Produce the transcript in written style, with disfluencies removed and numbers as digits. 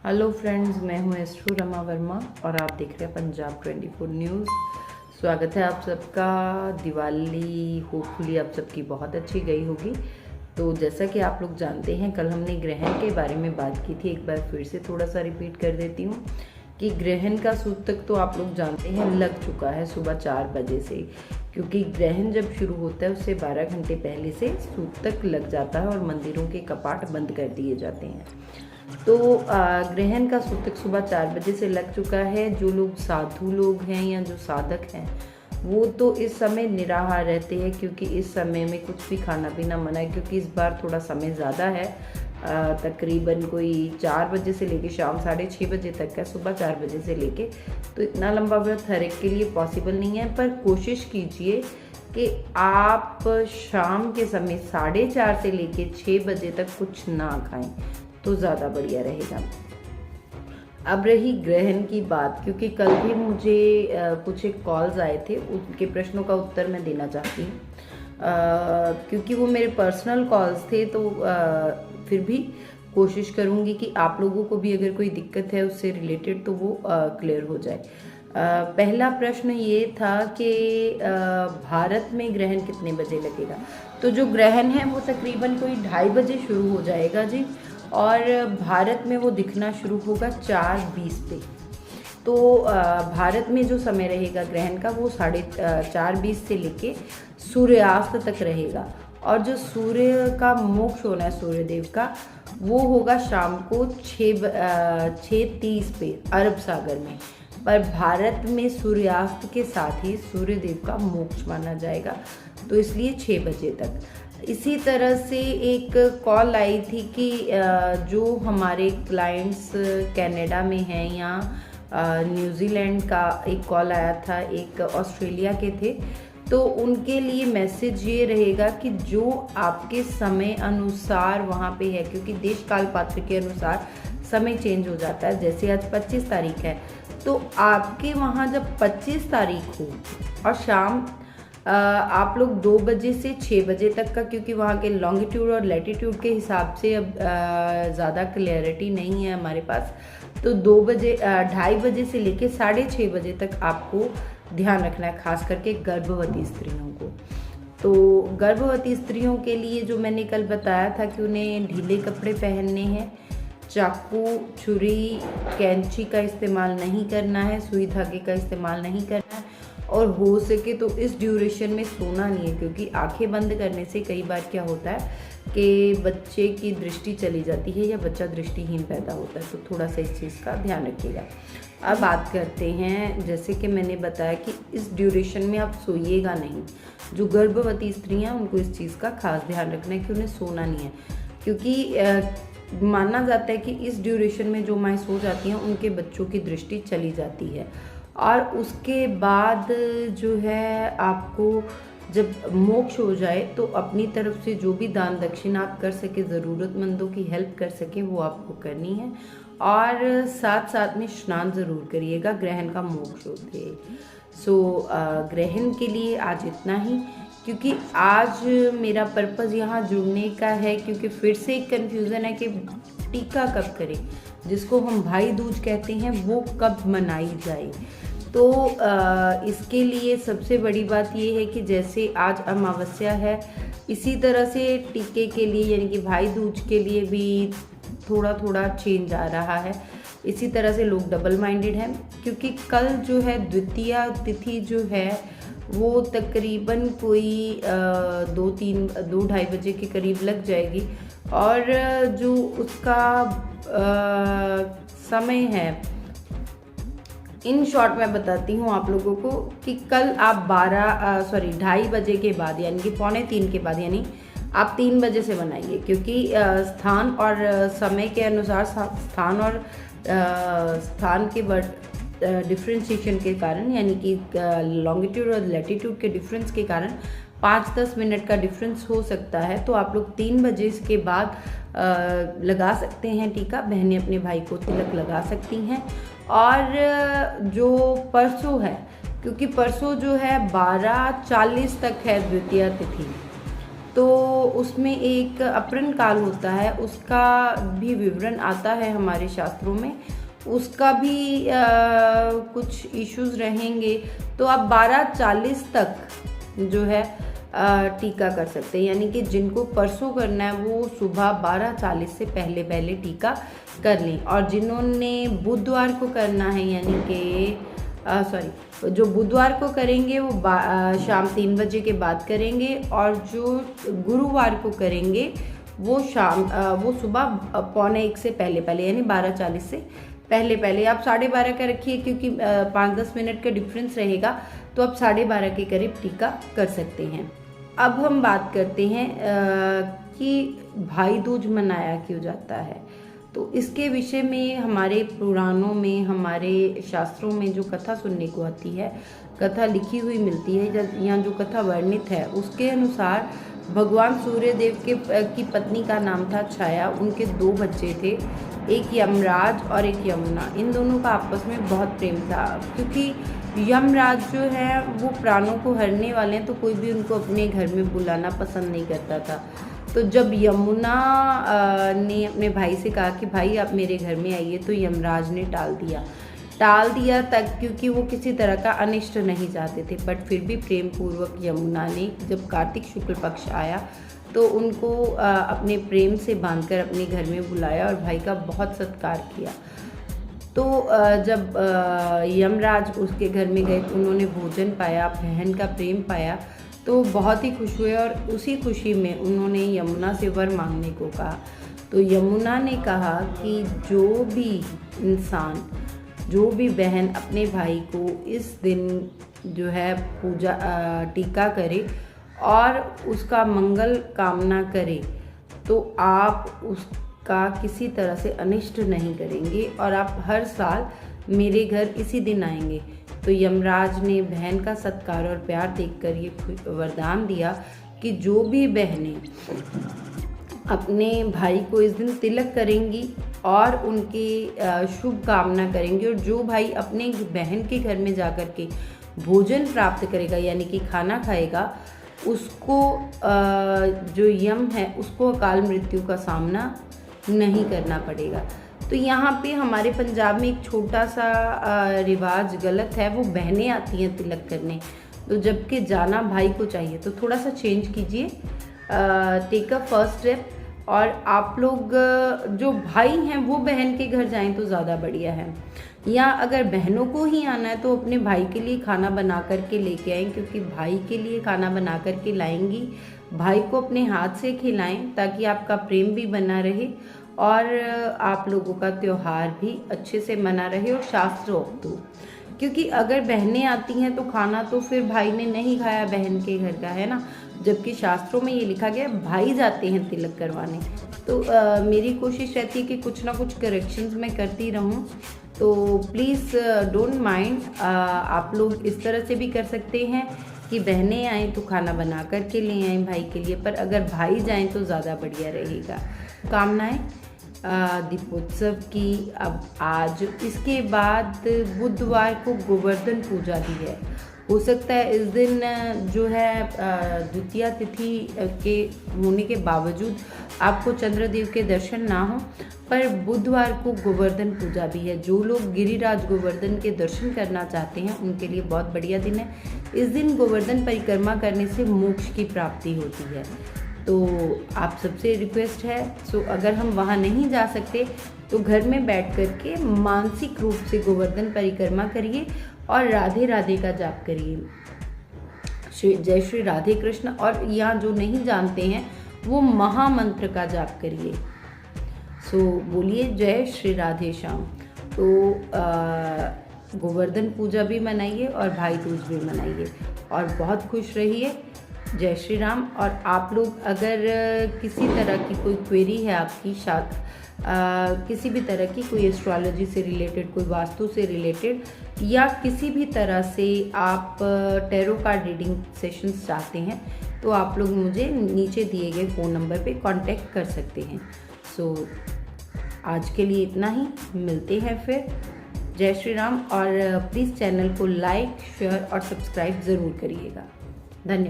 Hello friends, मैं हूं astro Rama Verma और आप देख रहे हैं पंजाब 24 न्यूज़। स्वागत है आप सबका। दिवाली होपफुली आप सबकी बहुत अच्छी गई होगी। तो जैसा कि आप लोग जानते हैं, कल हमने ग्रहण के बारे में बात की थी। एक बार फिर से थोड़ा सा रिपीट कर देती हूँ कि ग्रहण का सूतक तो आप लोग जानते हैं लग चुका है सुबह 4 बजे से, क्योंकि ग्रहण जब शुरू होता है उससे 12 घंटे पहले से सूतक लग जाता है और मंदिरों के कपाट बंद कर दिए जाते हैं। तो ग्रहण का सूतक सुबह 4 बजे से लग चुका है। जो लोग साधु लोग हैं या जो साधक हैं वो तो इस समय निराहार रहते हैं, क्योंकि इस समय में कुछ भी खाना पीना मना है, क्योंकि इस बार थोड़ा समय ज़्यादा है। तकरीबन कोई 4 बजे से लेके शाम 6:30 बजे तक है, सुबह 4 बजे से लेके। तो इतना लंबा व्रत हर एक के लिए पॉसिबल नहीं है, पर कोशिश कीजिए कि आप शाम के समय 4:30 से लेके 6 बजे तक कुछ ना खाएं तो ज़्यादा बढ़िया रहेगा। अब रही ग्रहण की बात, क्योंकि कल भी मुझे कुछ एक कॉल्स आए थे, उनके प्रश्नों का उत्तर मैं देना चाहती हूँ। क्योंकि वो मेरे पर्सनल कॉल्स थे, तो फिर भी कोशिश करूँगी कि आप लोगों को भी अगर कोई दिक्कत है उससे रिलेटेड तो वो क्लियर हो जाए। पहला प्रश्न ये था कि भारत में ग्रहण कितने बजे लगेगा। तो जो ग्रहण है वो तकरीबन कोई 2:30 बजे शुरू हो जाएगा जी, और भारत में वो दिखना शुरू होगा 4:20 पे। तो भारत में जो समय रहेगा ग्रहण का वो 4:20 से लेके सूर्यास्त तक रहेगा, और जो सूर्य का मोक्ष होना है सूर्यदेव का, वो होगा शाम को 6:30 पे अरब सागर में। पर भारत में सूर्यास्त के साथ ही सूर्यदेव का मोक्ष माना जाएगा, तो इसलिए 6 बजे तक। इसी तरह से एक कॉल आई थी कि जो हमारे क्लाइंट्स कनाडा में हैं या न्यूजीलैंड का एक कॉल आया था, एक ऑस्ट्रेलिया के थे, तो उनके लिए मैसेज ये रहेगा कि जो आपके समय अनुसार वहाँ पे है, क्योंकि देश काल पात्र के अनुसार समय चेंज हो जाता है। जैसे आज 25 तारीख है, तो आपके वहाँ जब 25 तारीख हो और शाम आप लोग 2 बजे से 6 बजे तक का, क्योंकि वहाँ के लॉन्गिट्यूड और लैटिट्यूड के हिसाब से अब ज़्यादा क्लैरिटी नहीं है हमारे पास, तो 2:30 बजे से लेके 6:30 बजे तक आपको ध्यान रखना है, खास करके गर्भवती स्त्रियों को। तो गर्भवती स्त्रियों के लिए जो मैंने कल बताया था कि उन्हें ढीले कपड़े पहनने हैं, चाकू, छुरी, कैंची का इस्तेमाल नहीं करना है, सुई धागे का इस्तेमाल नहीं करना है, और हो सके तो इस ड्यूरेशन में सोना नहीं है, क्योंकि आंखें बंद करने से कई बार क्या होता है कि बच्चे की दृष्टि चली जाती है या बच्चा दृष्टिहीन पैदा होता है। तो थोड़ा सा इस चीज़ का ध्यान रखिएगा। अब बात करते हैं, जैसे कि मैंने बताया कि इस ड्यूरेशन में आप सोइएगा नहीं। जो गर्भवती स्त्रियाँ, उनको इस चीज़ का खास ध्यान रखना है कि उन्हें सोना नहीं है, क्योंकि माना जाता है कि इस ड्यूरेशन में जो माएँ सो जाती हैं उनके बच्चों की दृष्टि चली जाती है। और उसके बाद जो है, आपको जब मोक्ष हो जाए तो अपनी तरफ से जो भी दान दक्षिणा आप कर सके, ज़रूरतमंदों की हेल्प कर सके, वो आपको करनी है। और साथ साथ में स्नान ज़रूर करिएगा ग्रहण का मोक्ष होते। ग्रहण के लिए आज इतना ही, क्योंकि आज मेरा पर्पज़ यहाँ जुड़ने का है, क्योंकि फिर से एक कन्फ्यूज़न है कि टीका कब करें, जिसको हम भाई दूज कहते हैं, वो कब मनाई जाए। तो इसके लिए सबसे बड़ी बात ये है कि जैसे आज अमावस्या है, इसी तरह से टीके के लिए यानी कि भाई दूज के लिए भी थोड़ा थोड़ा चेंज आ रहा है। इसी तरह से लोग डबल माइंडेड हैं, क्योंकि कल जो है द्वितीया तिथि जो है वो तकरीबन कोई 2-2:30 बजे के करीब लग जाएगी, और जो उसका समय है, इन शॉर्ट मैं बताती हूँ आप लोगों को कि कल आप 2:30 बजे के बाद, यानी कि 2:45 के बाद, यानी आप 3 बजे से बनाइए, क्योंकि स्थान और समय के अनुसार, स्थान के डिफ्रेंशिएशन के कारण, यानी कि लॉन्गिट्यूड और लैटिट्यूड के डिफरेंस के कारण 5-10 मिनट का डिफरेंस हो सकता है। तो आप लोग 3 बजे के बाद लगा सकते हैं टीका। बहनें अपने भाई को तिलक लगा सकती हैं। और जो परसों है, क्योंकि परसों जो है 12:40 तक है द्वितीया तिथि, तो उसमें एक अप्रन काल होता है, उसका भी विवरण आता है हमारे शास्त्रों में, उसका भी कुछ इश्यूज रहेंगे। तो आप 12:40 तक जो है टीका कर सकते हैं, यानी कि जिनको परसों करना है वो सुबह 12:40 से पहले पहले टीका कर लें। और जिन्होंने बुधवार को करना है, यानी कि जो बुधवार को करेंगे वो शाम 3 बजे के बाद करेंगे, और जो गुरुवार को करेंगे वो वो सुबह 12:45 से पहले पहले, यानी 12:40 से पहले पहले। आप 12:30 का रखिए, क्योंकि 5-10 मिनट का डिफरेंस रहेगा, तो आप 12:30 के करीब टीका कर सकते हैं। अब हम बात करते हैं कि भाई दूज मनाया क्यों जाता है। तो इसके विषय में हमारे पुराणों में, हमारे शास्त्रों में जो कथा सुनने को आती है, कथा लिखी हुई मिलती है या जो कथा वर्णित है, उसके अनुसार भगवान सूर्यदेव की पत्नी का नाम था छाया। उनके 2 बच्चे थे, एक यमराज और एक यमुना। इन दोनों का आपस में बहुत प्रेम था, क्योंकि यमराज जो है वो प्राणों को हरने वाले हैं, तो कोई भी उनको अपने घर में बुलाना पसंद नहीं करता था। तो जब यमुना ने अपने भाई से कहा कि भाई आप मेरे घर में आइए, तो यमराज ने टाल दिया तक, क्योंकि वो किसी तरह का अनिष्ट नहीं चाहते थे। बट फिर भी प्रेम पूर्वक यमुना ने, जब कार्तिक शुक्ल पक्ष आया, तो उनको अपने प्रेम से बांधकर अपने घर में बुलाया और भाई का बहुत सत्कार किया। तो जब यमराज उसके घर में गए, तो उन्होंने भोजन पाया, बहन का प्रेम पाया, तो बहुत ही खुश हुए, और उसी खुशी में उन्होंने यमुना से वर मांगने को कहा। तो यमुना ने कहा कि जो भी इंसान, जो भी बहन अपने भाई को इस दिन जो है टीका करे और उसका मंगल कामना करे, तो आप उसका किसी तरह से अनिष्ट नहीं करेंगे, और आप हर साल मेरे घर इसी दिन आएंगे। तो यमराज ने बहन का सत्कार और प्यार देखकर ये वरदान दिया कि जो भी बहनें अपने भाई को इस दिन तिलक करेंगी और उनकी शुभ कामना करेंगी, और जो भाई अपने बहन के घर में जाकर के भोजन प्राप्त करेगा, यानी कि खाना खाएगा, उसको जो यम है उसको अकाल मृत्यु का सामना नहीं करना पड़ेगा। तो यहाँ पे हमारे पंजाब में एक छोटा सा रिवाज गलत है, वो बहनें आती हैं तिलक करने, तो जबकि जाना भाई को चाहिए। तो थोड़ा सा चेंज कीजिए, टेक अ फर्स्ट स्टेप, और आप लोग जो भाई हैं वो बहन के घर जाएं तो ज़्यादा बढ़िया है। या अगर बहनों को ही आना है तो अपने भाई के लिए खाना बना कर के लेके आएँ, क्योंकि भाई के लिए खाना बना कर के लाएंगी, भाई को अपने हाथ से खिलाएं, ताकि आपका प्रेम भी बना रहे और आप लोगों का त्यौहार भी अच्छे से मना रहे और शास्त्रोक्त हो। क्योंकि अगर बहनें आती हैं तो खाना तो फिर भाई ने नहीं खाया बहन के घर का, है ना, जबकि शास्त्रों में ये लिखा गया भाई जाते हैं तिलक करवाने। तो मेरी कोशिश रहती है कि कुछ ना कुछ करेक्शंस मैं करती रहूं, तो प्लीज़ डोंट माइंड, आप लोग इस तरह से भी कर सकते हैं कि बहनें आएँ तो खाना बना कर के ले आएँ भाई के लिए, पर अगर भाई जाएँ तो ज़्यादा बढ़िया रहेगा। कामनाएं दीपोत्सव की। अब आज इसके बाद बुधवार को गोवर्धन पूजा भी है। हो सकता है इस दिन जो है द्वितीया तिथि के होने के बावजूद आपको चंद्रदेव के दर्शन ना हो, पर बुधवार को गोवर्धन पूजा भी है। जो लोग गिरिराज गोवर्धन के दर्शन करना चाहते हैं उनके लिए बहुत बढ़िया दिन है। इस दिन गोवर्धन परिक्रमा करने से मोक्ष की प्राप्ति होती है। तो आप सबसे रिक्वेस्ट है, अगर हम वहाँ नहीं जा सकते तो घर में बैठ कर के मानसिक रूप से गोवर्धन परिक्रमा करिए और राधे राधे का जाप करिए, जय श्री राधे कृष्ण। और यहाँ जो नहीं जानते हैं वो महामंत्र का जाप करिए। बोलिए जय श्री राधे श्याम। तो गोवर्धन पूजा भी मनाइए और भाई दूज भी मनाइए और बहुत खुश रहिए। जय श्री राम। और आप लोग अगर किसी तरह की कोई क्वेरी है आपकी किसी भी तरह की, कोई एस्ट्रोलॉजी से रिलेटेड, कोई वास्तु से रिलेटेड, या किसी भी तरह से आप टैरो कार्ड रीडिंग सेशंस चाहते हैं, तो आप लोग मुझे नीचे दिए गए फ़ोन नंबर पे कांटेक्ट कर सकते हैं। आज के लिए इतना ही, मिलते हैं फिर। जय श्री राम। और प्लीज़ चैनल को लाइक, शेयर और सब्सक्राइब ज़रूर करिएगा। धन्यवाद।